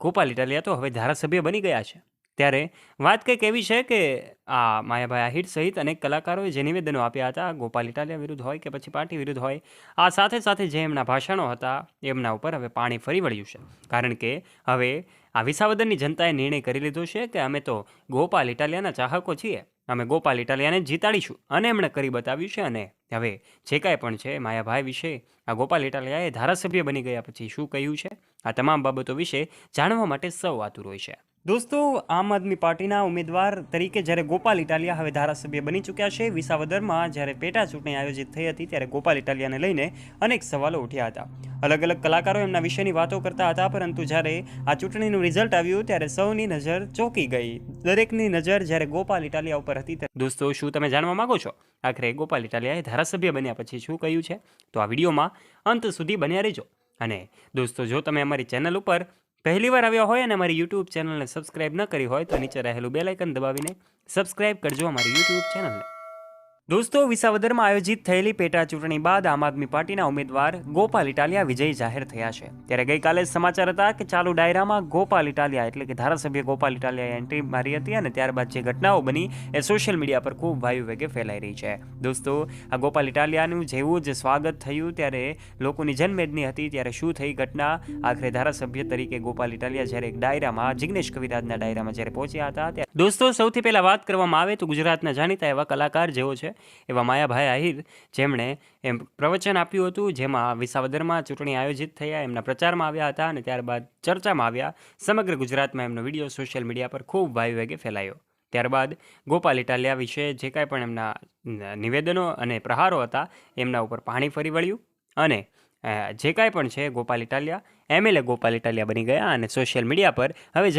ગોપાલ ઇટાલિયા તો હવે ધારાસભ્ય બની ગયા છે। ત્યારે વાત કંઈક એવી છે કે આ માયાભાઈ આહિર સહિત અનેક કલાકારોએ જે નિવેદનો આપ્યા હતા ગોપાલ ઇટાલિયા વિરુદ્ધ હોય કે પછી પાર્ટી વિરુદ્ધ હોય, આ સાથે સાથે જે એમના ભાષણો હતા એમના ઉપર હવે પાણી ફરી વળ્યું છે। કારણ કે હવે આ વિસાવદરની જનતાએ નિર્ણય કરી લીધો છે કે અમે તો ગોપાલ ઇટાલિયાના ચાહકો છીએ, અમે ગોપાલ ઇટાલિયાને જીતાડીશું અને એમણે કરી બતાવ્યું છે। અને હવે જે કાંઈ પણ છે માયાભાઈ વિશે આ ગોપાલ ઇટાલિયાએ ધારાસભ્ય બની ગયા પછી શું કહ્યું છે, આ તમામ બાબતો વિશે જાણવા માટે સૌ આતુર હોય છે। દોસ્તો, આમ આદમી પાર્ટીના ઉમેદવાર તરીકે જ્યારે ગોપાલ ઇટાલિયા હવે ધારાસભ્ય બની ચૂક્યા છે, વિસાવદરમાં જ્યારે પેટા ચૂંટણી આયોજિત થઈ હતી ત્યારે ગોપાલ ઇટાલિયાને લઈને અનેક સવાલો ઉઠ્યા હતા। અલગ અલગ કલાકારો એમના વિશેની વાતો કરતા હતા, પરંતુ જ્યારે આ ચૂંટણીનું રિઝલ્ટ આવ્યું ત્યારે સૌની નજર ચોંકી ગઈ, દરેકની નજર જ્યારે ગોપાલ ઇટાલિયા ઉપર હતી। દોસ્તો, શું તમે જાણવા માંગો છો આખરે ગોપાલ ઇટાલિયાએ ધારાસભ્ય બન્યા પછી શું કહ્યું છે? તો આ વિડીયોમાં અંત સુધી બન્યા રહેજો। અને દોસ્તો, જો તમે અમારી ચેનલ ઉપર પહેલી વાર આવ્યા હોય અને અમારી યુટ્યુબ ચેનલને સબસ્ક્રાઇબ ન કરી હોય તો નીચે રહેલું બેલ આઇકન દબાવીને સબસ્ક્રાઇબ કરજો અમારી યુટ્યુબ ચેનલને। દોસ્તો, વિસાવદરમાં આયોજિત થયેલી પેટા ચૂંટણી બાદ આમ આદમી પાર્ટીના ઉમેદવાર ગોપાલ ઇટાલિયા વિજયી જાહેર થયા છે। ત્યારે ગઈકાલે જ સમાચાર હતા કે ચાલુ ડાયરામાં ગોપાલ ઇટાલિયા એટલે કે ધારાસભ્ય ગોપાલ ઇટાલિયાએ એન્ટ્રી મારી હતી અને ત્યારબાદ જે ઘટનાઓ બની એ સોશિયલ મીડિયા પર ખૂબ વાયુ વેગે ફેલાઈ રહી છે। દોસ્તો, આ ગોપાલ ઇટાલિયાનું જેવું જ સ્વાગત થયું ત્યારે લોકોની જનમેદની હતી, ત્યારે શું થઈ ઘટના? આખરે ધારાસભ્ય તરીકે ગોપાલ ઇટાલિયા જ્યારે એક ડાયરામાં જિગ્નેશ કવિરાજના ડાયરામાં જ્યારે પહોંચ્યા હતા ત્યારે દોસ્તો, સૌથી પહેલા વાત કરવામાં આવે તો ગુજરાતના જાણીતા એવા કલાકાર જેવો છે એવા માયાભાઈ આહિર, જેમણે એમ પ્રવચન આપ્યું હતું જેમાં વિસાવદરમાં ચૂંટણી આયોજિત થયા, એમના પ્રચારમાં આવ્યા હતા અને ત્યારબાદ ચર્ચામાં આવ્યા। સમગ્ર ગુજરાતમાં એમનો વિડીયો સોશિયલ મીડિયા પર ખૂબ વાયુ વેગે ફેલાયો। ત્યારબાદ ગોપાલ ઇટાલિયા વિશે જે કાંઈ પણ એમના નિવેદનો અને પ્રહારો હતા એમના ઉપર પાણી ફરી વળ્યું અને જે કાંઈ પણ છે ગોપાલ ઇટાલિયા એમએલએ ગોપાલ ઇટાલિયા બની ગયા અને સોશિયલ મીડિયા પર હવે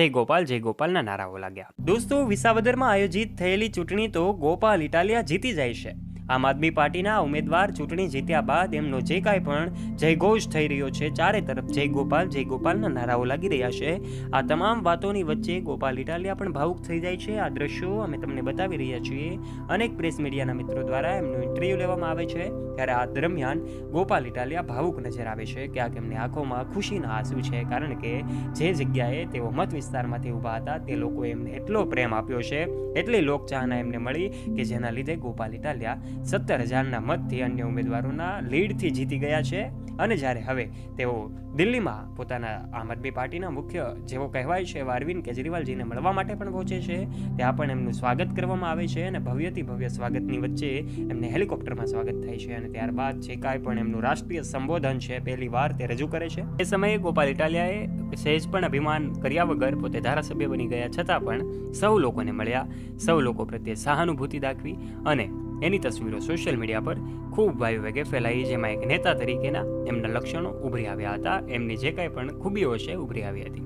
જય ગોપાલના નારાઓ લાગ્યા। દોસ્તો, વિસાવદરમાં આયોજિત થયેલી ચૂંટણી તો ગોપાલ ઇટાલિયા જીતી જાય છે। આમ આદમી પાર્ટીના ઉમેદવાર ચૂંટણી જીત્યા બાદ એમનો જે કાંઈ પણ જયઘોષ થઈ રહ્યો છે, ચારે તરફ જય ગોપાલના નારાઓ લાગી રહ્યા છે। આ તમામ વાતોની વચ્ચે ગોપાલ ઇટાલિયા પણ ભાવુક થઈ જાય છે। આ દ્રશ્યો અમે તમને બતાવી રહ્યા છીએ, અનેક પ્રેસ મીડિયાના મિત્રો દ્વારા એમનું ઇન્ટરવ્યૂ લેવામાં આવે છે ત્યારે આ દરમિયાન ગોપાલ ઇટાલિયા ભાવુક નજર આવે છે। ક્યાંક એમની આંખોમાં ખુશીના આંસુ છે, કારણ કે જે જગ્યાએ તેઓ મત વિસ્તારમાંથી ઊભા હતા તે લોકોએ એમને એટલો પ્રેમ આપ્યો છે, એટલી લોકચાહના એમને મળી કે જેના લીધે ગોપાલ ઇટાલિયા 17,000ના મતથી અન્ય ઉમેદવારોના લીડથી જીતી ગયા છે। અને જ્યારે હવે તેઓ દિલ્હીમાં પોતાના આમ આદમી પાર્ટીના મુખ્ય જેવો કહેવાય છે એવા અરવિંદ કેજરીવાલજીને મળવા માટે પણ પહોંચે છે, ત્યાં પણ એમનું સ્વાગત કરવામાં આવે છે અને ભવ્યથી ભવ્ય સ્વાગતની વચ્ચે એમને હેલિકોપ્ટરમાં સ્વાગત થાય છે અને ત્યારબાદ જે કાંઈ પણ એમનું રાષ્ટ્રીય સંબોધન છે પહેલી વાર તે રજૂ કરે છે। એ સમયે ગોપાલ ઇટાલિયાએ સહેજ પણ અભિમાન કર્યા વગર પોતે ધારાસભ્ય બની ગયા છતાં પણ સૌ લોકોને મળ્યા, સૌ લોકો પ્રત્યે સહાનુભૂતિ દાખવી અને એની તસવીરો સોશિયલ મીડિયા પર ખૂબ વાયુ વેગે ફેલાઈ, જેમાં એક નેતા તરીકેના એમના લક્ષણો ઉભરી આવ્યા હતા, એમની જે કાંઈ પણ ખૂબીઓ છે ઉભરી આવી હતી।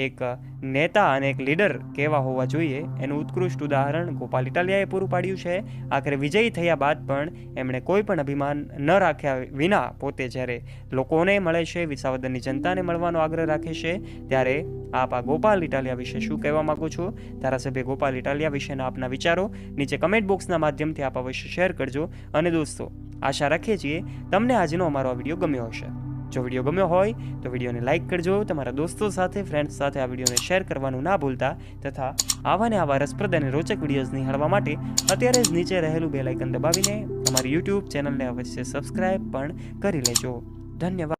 એક નેતા અને એક લીડર કેવા હોવા જોઈએ એનું ઉત્કૃષ્ટ ઉદાહરણ ગોપાલ ઇટાલિયાએ પૂરું પાડ્યું છે। આખરે વિજયી થયા બાદ પણ એમણે કોઈ પણ અભિમાન ન રાખ્યા વિના પોતે જ્યારે લોકોને મળે છે, વિસાવદરની જનતાને મળવાનો આગ્રહ રાખે છે, ત્યારે આપ આ ગોપાલ ઇટાલિયા વિશે શું કહેવા માંગો છો? ધારાસભ્ય ગોપાલ ઇટાલિયા વિશેના આપના વિચારો નીચે કમેન્ટ બોક્સના માધ્યમથી આપ અવશ્ય શેર કરજો। અને દોસ્તો, આશા રાખીએ છીએ તમને આજનો અમારો આ વિડીયો ગમ્યો હશે। જો વિડીયો ગમ્યો હોય તો વિડીયોને લાઇક કરજો, તમારા દોસ્તો સાથે, ફ્રેન્ડ્સ સાથે આ વિડીયોને શેર કરવાનું ના ભૂલતા તથા આવા ને આવા રસપ્રદ અને રોચક વિડીયોઝ નિહાળવા માટે અત્યારે જ નીચે રહેલું બેલ આઇકન દબાવીને અમારી યુટ્યુબ ચેનલને અવશ્ય સબસ્ક્રાઇબ પણ કરી લેજો। ધન્યવાદ।